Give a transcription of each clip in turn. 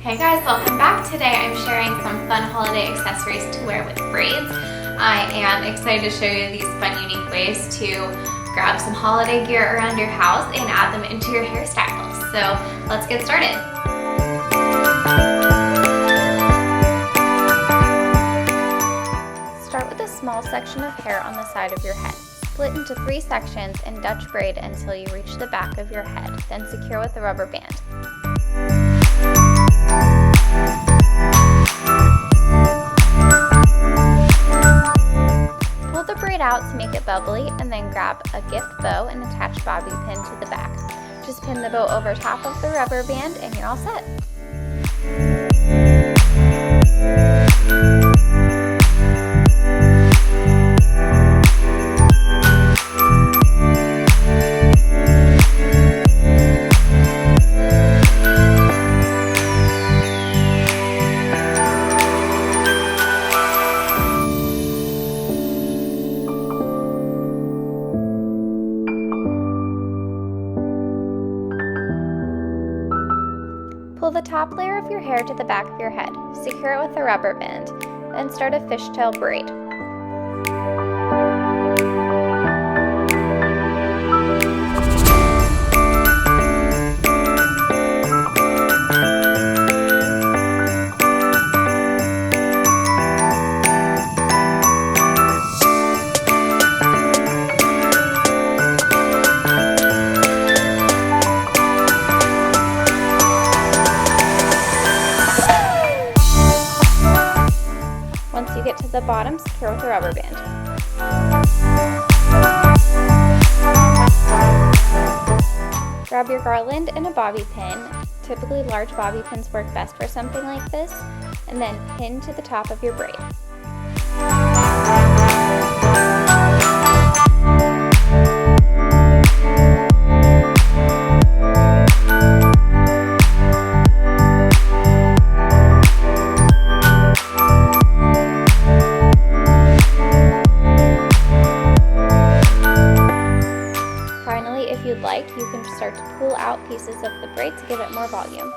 Hey guys, welcome back. Today I'm sharing some fun holiday accessories to wear with braids. I am excited to show you these fun, unique ways to grab some holiday gear around your house and add them into your hairstyles. So let's get started. Start with a small section of hair on the side of your head. Split into 3 sections and Dutch braid until you reach the back of your head, then secure with a rubber band. Pull the braid out to make it bubbly and then grab a gift bow and attach bobby pin to the back. Just pin the bow over top of the rubber band and you're all set. Pull the top layer of your hair to the back of your head. Secure it with a rubber band. Then start a fishtail braid. Once you get to the bottom, secure with a rubber band. Grab your garland and a bobby pin. Typically large bobby pins work best for something like this, and then pin to the top of your braid. If you'd like, you can start to pull out pieces of the braid to give it more volume.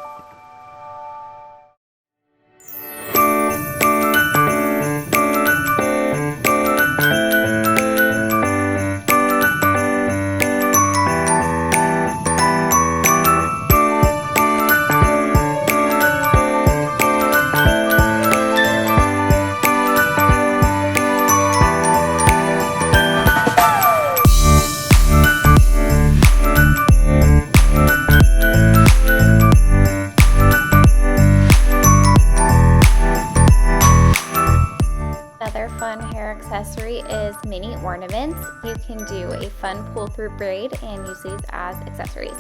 Another fun hair accessory is mini ornaments. You can do a fun pull-through braid and use these as accessories.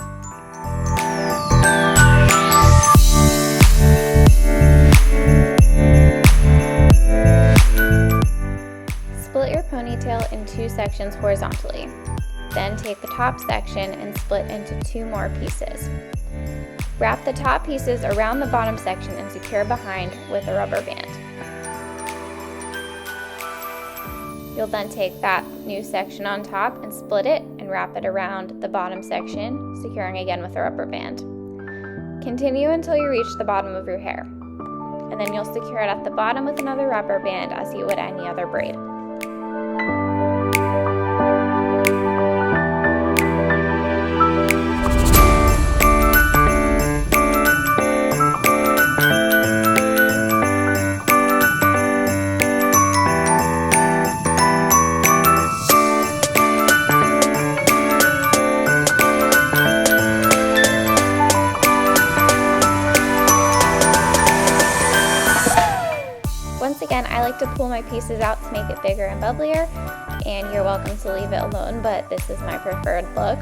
Split your ponytail in 2 sections horizontally. Then take the top section and split into 2 more pieces. Wrap the top pieces around the bottom section and secure behind with a rubber band. You'll then take that new section on top and split it and wrap it around the bottom section, securing again with a rubber band. Continue until you reach the bottom of your hair, and then you'll secure it at the bottom with another rubber band as you would any other braid. Once again, I like to pull my pieces out to make it bigger and bubblier, and you're welcome to leave it alone, but this is my preferred look.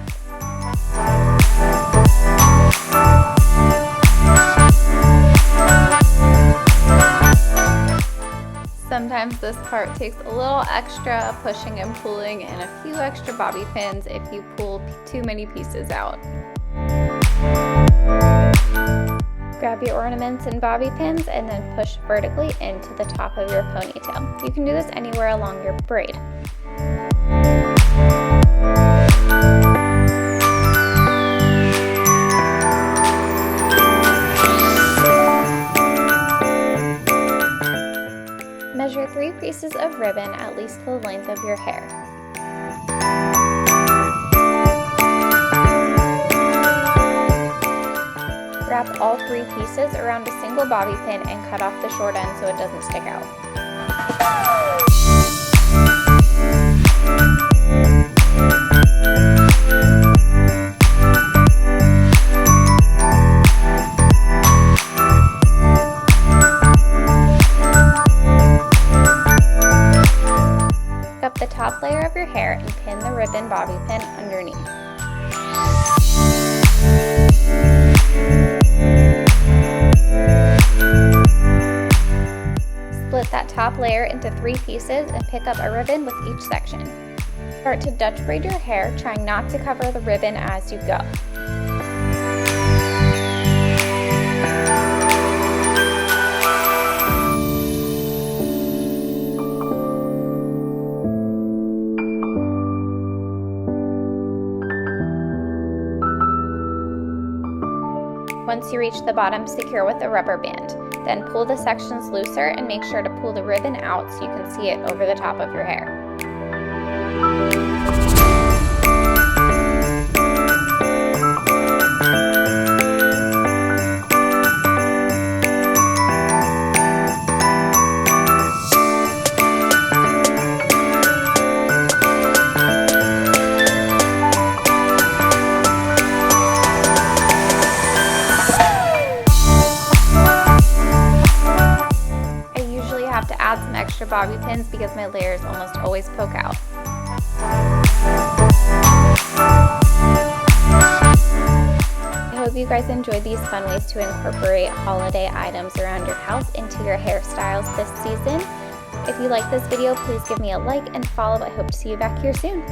Sometimes this part takes a little extra pushing and pulling and a few extra bobby pins if you pull too many pieces out. Grab your ornaments and bobby pins and then push vertically into the top of your ponytail. You can do this anywhere along your braid. 3 pieces of ribbon at least the length of your hair. Wrap all 3 pieces around a single bobby pin and cut off the short end so it doesn't stick out. Pick up the top layer of your hair and pin the ribbon bobby pin underneath. Split that top layer into 3 pieces and pick up a ribbon with each section. Start to Dutch braid your hair, trying not to cover the ribbon as you go. Once you reach the bottom, secure with a rubber band. Then pull the sections looser and make sure to pull the ribbon out so you can see it over the top of your hair. To add some extra bobby pins because my layers almost always poke out. I hope you guys enjoyed these fun ways to incorporate holiday items around your house into your hairstyles this season. If you like this video, please give me a like and follow. I hope to see you back here soon.